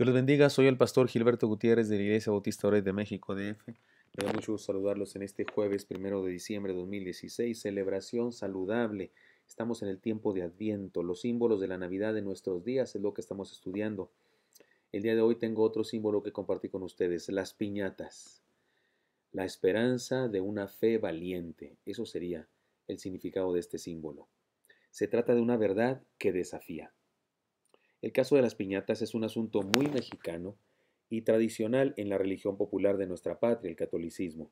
Dios los bendiga, soy el pastor Gilberto Gutiérrez de la Iglesia Bautista Ored de México DF. Me da mucho gusto saludarlos en este jueves 1 de diciembre de 2016, celebración saludable. Estamos en el tiempo de Adviento, los símbolos de la Navidad de nuestros días es lo que estamos estudiando. El día de hoy tengo otro símbolo que compartir con ustedes, las piñatas. La esperanza de una fe valiente, eso sería el significado de este símbolo. Se trata de una verdad que desafía. El caso de las piñatas es un asunto muy mexicano y tradicional en la religión popular de nuestra patria, el catolicismo.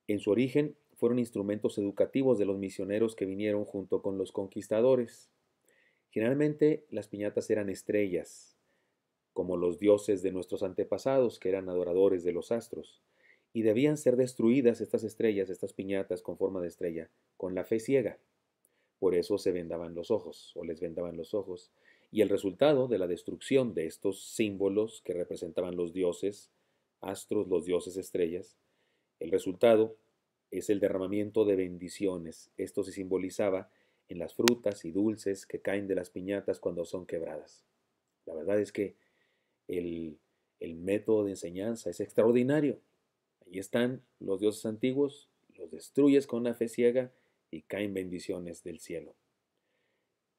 En su origen fueron instrumentos educativos de los misioneros que vinieron junto con los conquistadores. Generalmente las piñatas eran estrellas, como los dioses de nuestros antepasados, que eran adoradores de los astros, y debían ser destruidas estas estrellas, estas piñatas con forma de estrella, con la fe ciega. Por eso se vendaban los ojos, o les vendaban los ojos. Y el resultado de la destrucción de estos símbolos que representaban los dioses, astros, los dioses estrellas, el resultado es el derramamiento de bendiciones. Esto se simbolizaba en las frutas y dulces que caen de las piñatas cuando son quebradas. La verdad es que el, el método de enseñanza es extraordinario. Ahí están los dioses antiguos, los destruyes con una fe ciega y caen bendiciones del cielo.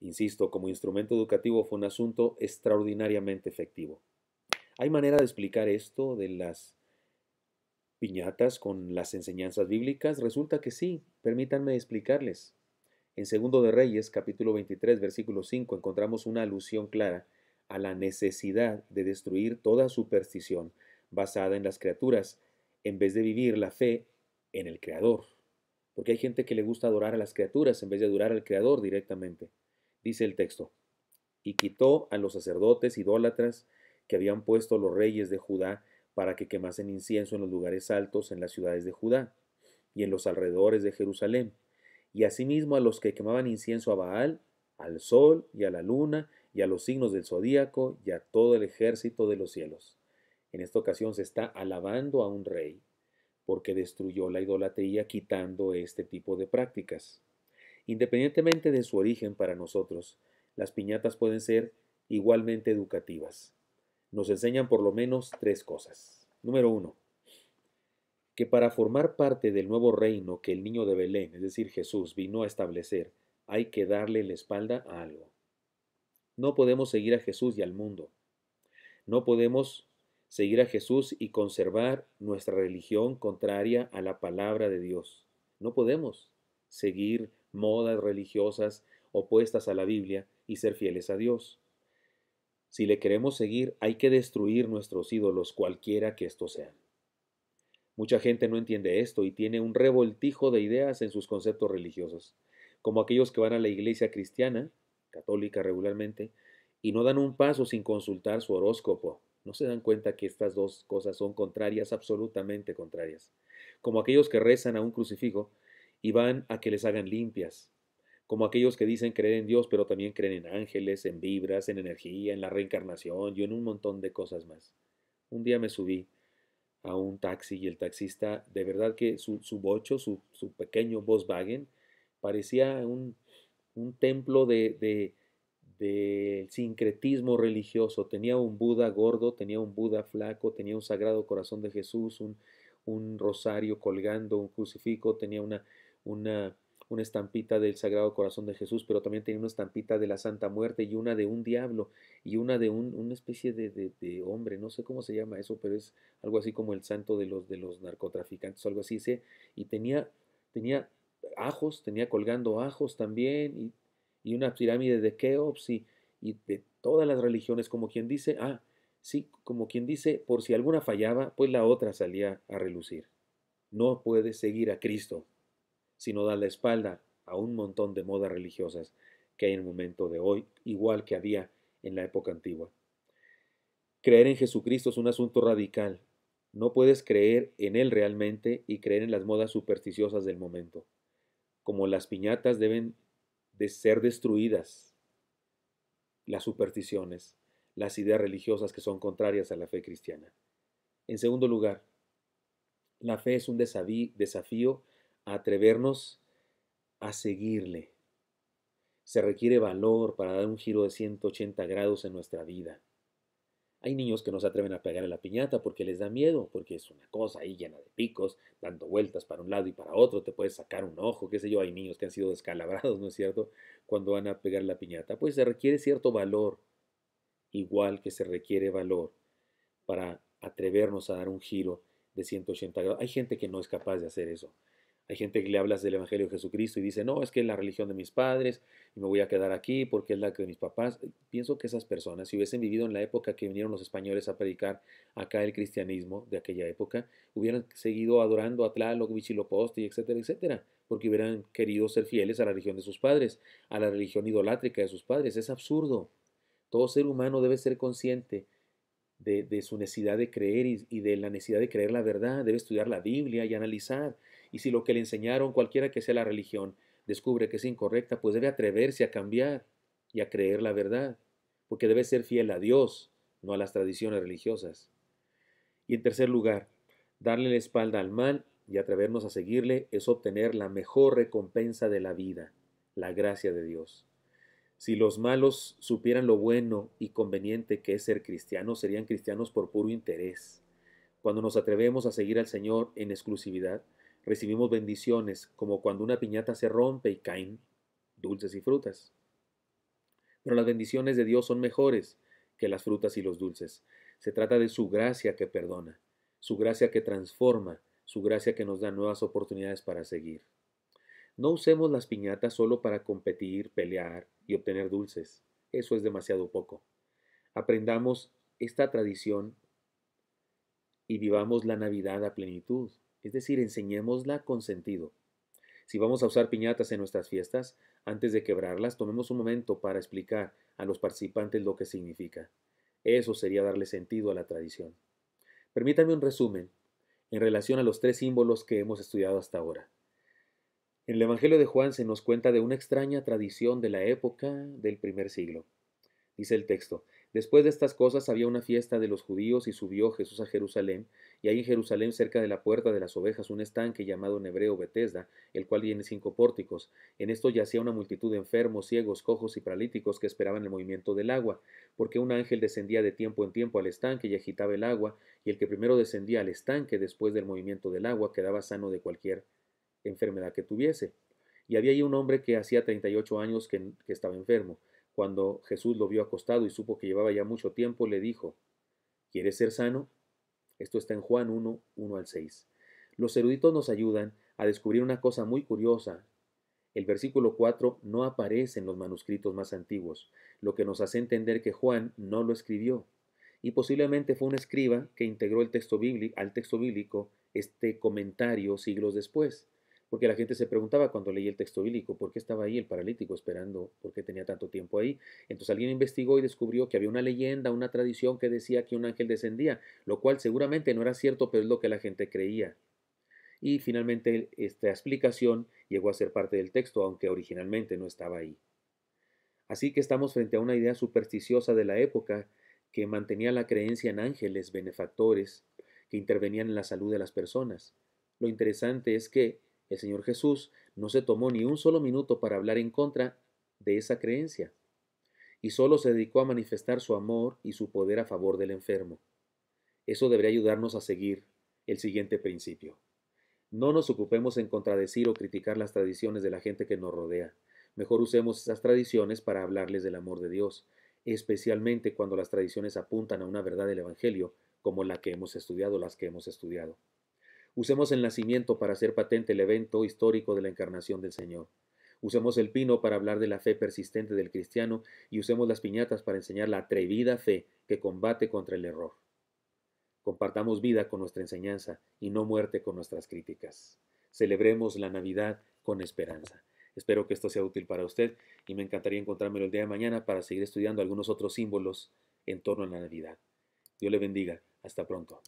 Insisto, como instrumento educativo fue un asunto extraordinariamente efectivo. ¿Hay manera de explicar esto de las piñatas con las enseñanzas bíblicas? Resulta que sí, permítanme explicarles. En Segundo de Reyes, capítulo 23, versículo 5, encontramos una alusión clara a la necesidad de destruir toda superstición basada en las criaturas, en vez de vivir la fe en el Creador. Porque hay gente que le gusta adorar a las criaturas en vez de adorar al Creador directamente. Dice el texto, y quitó a los sacerdotes idólatras que habían puesto los reyes de Judá para que quemasen incienso en los lugares altos en las ciudades de Judá y en los alrededores de Jerusalén, y asimismo a los que quemaban incienso a Baal, al sol y a la luna y a los signos del zodíaco y a todo el ejército de los cielos. En esta ocasión se está alabando a un rey porque destruyó la idolatría quitando este tipo de prácticas. Independientemente de su origen para nosotros, las piñatas pueden ser igualmente educativas. Nos enseñan por lo menos tres cosas. Número uno, que para formar parte del nuevo reino que el niño de Belén, es decir, Jesús, vino a establecer, hay que darle la espalda a algo. No podemos seguir a Jesús y al mundo. No podemos seguir a Jesús y conservar nuestra religión contraria a la palabra de Dios. No podemos seguir modas religiosas opuestas a la Biblia y ser fieles a Dios. Si le queremos seguir, hay que destruir nuestros ídolos, cualquiera que estos sean. Mucha gente no entiende esto y tiene un revoltijo de ideas en sus conceptos religiosos, como aquellos que van a la iglesia cristiana, católica regularmente, y no dan un paso sin consultar su horóscopo. No se dan cuenta que estas dos cosas son contrarias, absolutamente contrarias. Como aquellos que rezan a un crucifijo y van a que les hagan limpias. Como aquellos que dicen creer en Dios, pero también creen en ángeles, en vibras, en energía, en la reencarnación y en un montón de cosas más. Un día me subí a un taxi y el taxista, de verdad que su bocho, su pequeño Volkswagen, parecía un templo de sincretismo religioso. Tenía un Buda gordo, tenía un Buda flaco, tenía un Sagrado Corazón de Jesús, un rosario colgando, un crucifijo, tenía una, una estampita del Sagrado Corazón de Jesús, pero también tenía una estampita de la Santa Muerte y una de un diablo y una de una especie de hombre, no sé cómo se llama eso, pero es algo así como el santo de los narcotraficantes o algo así, ¿sí? Y tenía ajos, tenía colgando ajos también y una pirámide de Keops y de todas las religiones, como quien dice, sí, como quien dice, por si alguna fallaba, pues la otra salía a relucir. No puedes seguir a Cristo si no das la espalda a un montón de modas religiosas que hay en el momento de hoy, igual que había en la época antigua. Creer en Jesucristo es un asunto radical. No puedes creer en Él realmente y creer en las modas supersticiosas del momento. Como las piñatas deben de ser destruidas, las supersticiones, las ideas religiosas que son contrarias a la fe cristiana. En segundo lugar, la fe es un desafío a atrevernos a seguirle. Se requiere valor para dar un giro de 180 grados en nuestra vida. Hay niños que no se atreven a pegar a la piñata porque les da miedo, porque es una cosa ahí llena de picos, dando vueltas para un lado y para otro, te puedes sacar un ojo, qué sé yo, hay niños que han sido descalabrados, ¿no es cierto?, cuando van a pegar la piñata. Pues se requiere cierto valor, igual que se requiere valor para atrevernos a dar un giro de 180 grados. Hay gente que no es capaz de hacer eso. Hay gente que le hablas del Evangelio de Jesucristo y dice, no, es que es la religión de mis padres y me voy a quedar aquí porque es la que de mis papás. Pienso que esas personas, si hubiesen vivido en la época que vinieron los españoles a predicar acá el cristianismo de aquella época, hubieran seguido adorando a Tlaloc, Huitzilopochtli, etcétera, etcétera, porque hubieran querido ser fieles a la religión de sus padres, a la religión idolátrica de sus padres. Es absurdo. Todo ser humano debe ser consciente de su necesidad de creer y de la necesidad de creer la verdad, debe estudiar la Biblia y analizar. Y si lo que le enseñaron, cualquiera que sea la religión, descubre que es incorrecta, pues debe atreverse a cambiar y a creer la verdad, porque debe ser fiel a Dios, no a las tradiciones religiosas. Y en tercer lugar, darle la espalda al mal y atrevernos a seguirle es obtener la mejor recompensa de la vida, la gracia de Dios. Si los malos supieran lo bueno y conveniente que es ser cristianos, serían cristianos por puro interés. Cuando nos atrevemos a seguir al Señor en exclusividad, recibimos bendiciones como cuando una piñata se rompe y caen dulces y frutas. Pero las bendiciones de Dios son mejores que las frutas y los dulces. Se trata de su gracia que perdona, su gracia que transforma, su gracia que nos da nuevas oportunidades para seguir. No usemos las piñatas solo para competir, pelear y obtener dulces. Eso es demasiado poco. Aprendamos esta tradición y vivamos la Navidad a plenitud. Es decir, enseñémosla con sentido. Si vamos a usar piñatas en nuestras fiestas, antes de quebrarlas, tomemos un momento para explicar a los participantes lo que significa. Eso sería darle sentido a la tradición. Permítanme un resumen en relación a los tres símbolos que hemos estudiado hasta ahora. En el Evangelio de Juan se nos cuenta de una extraña tradición de la época del primer siglo. Dice el texto, después de estas cosas había una fiesta de los judíos y subió Jesús a Jerusalén, y hay en Jerusalén cerca de la puerta de las ovejas un estanque llamado en hebreo Betesda, el cual tiene 5 pórticos. En esto yacía una multitud de enfermos, ciegos, cojos y paralíticos que esperaban el movimiento del agua, porque un ángel descendía de tiempo en tiempo al estanque y agitaba el agua, y el que primero descendía al estanque después del movimiento del agua quedaba sano de cualquier enfermedad que tuviese. Y había allí un hombre que hacía 38 años que estaba enfermo. Cuando Jesús lo vio acostado y supo que llevaba ya mucho tiempo, le dijo, ¿quieres ser sano? Esto está en Juan 1, 1 al 6. Los eruditos nos ayudan a descubrir una cosa muy curiosa. El versículo 4 no aparece en los manuscritos más antiguos, lo que nos hace entender que Juan no lo escribió. Y posiblemente fue un escriba que integró al texto bíblico este comentario siglos después. Porque la gente se preguntaba cuando leía el texto bíblico, ¿por qué estaba ahí el paralítico esperando? ¿Por qué tenía tanto tiempo ahí? Entonces alguien investigó y descubrió que había una leyenda, una tradición que decía que un ángel descendía, lo cual seguramente no era cierto, pero es lo que la gente creía. Y finalmente esta explicación llegó a ser parte del texto, aunque originalmente no estaba ahí. Así que estamos frente a una idea supersticiosa de la época que mantenía la creencia en ángeles benefactores que intervenían en la salud de las personas. Lo interesante es que el Señor Jesús no se tomó ni un solo minuto para hablar en contra de esa creencia, y solo se dedicó a manifestar su amor y su poder a favor del enfermo. Eso debería ayudarnos a seguir el siguiente principio. No nos ocupemos en contradecir o criticar las tradiciones de la gente que nos rodea. Mejor usemos esas tradiciones para hablarles del amor de Dios, especialmente cuando las tradiciones apuntan a una verdad del Evangelio, como la que hemos estudiado, las que hemos estudiado. Usemos el nacimiento para hacer patente el evento histórico de la encarnación del Señor. Usemos el pino para hablar de la fe persistente del cristiano y usemos las piñatas para enseñar la atrevida fe que combate contra el error. Compartamos vida con nuestra enseñanza y no muerte con nuestras críticas. Celebremos la Navidad con esperanza. Espero que esto sea útil para usted y me encantaría encontrármelo el día de mañana para seguir estudiando algunos otros símbolos en torno a la Navidad. Dios le bendiga. Hasta pronto.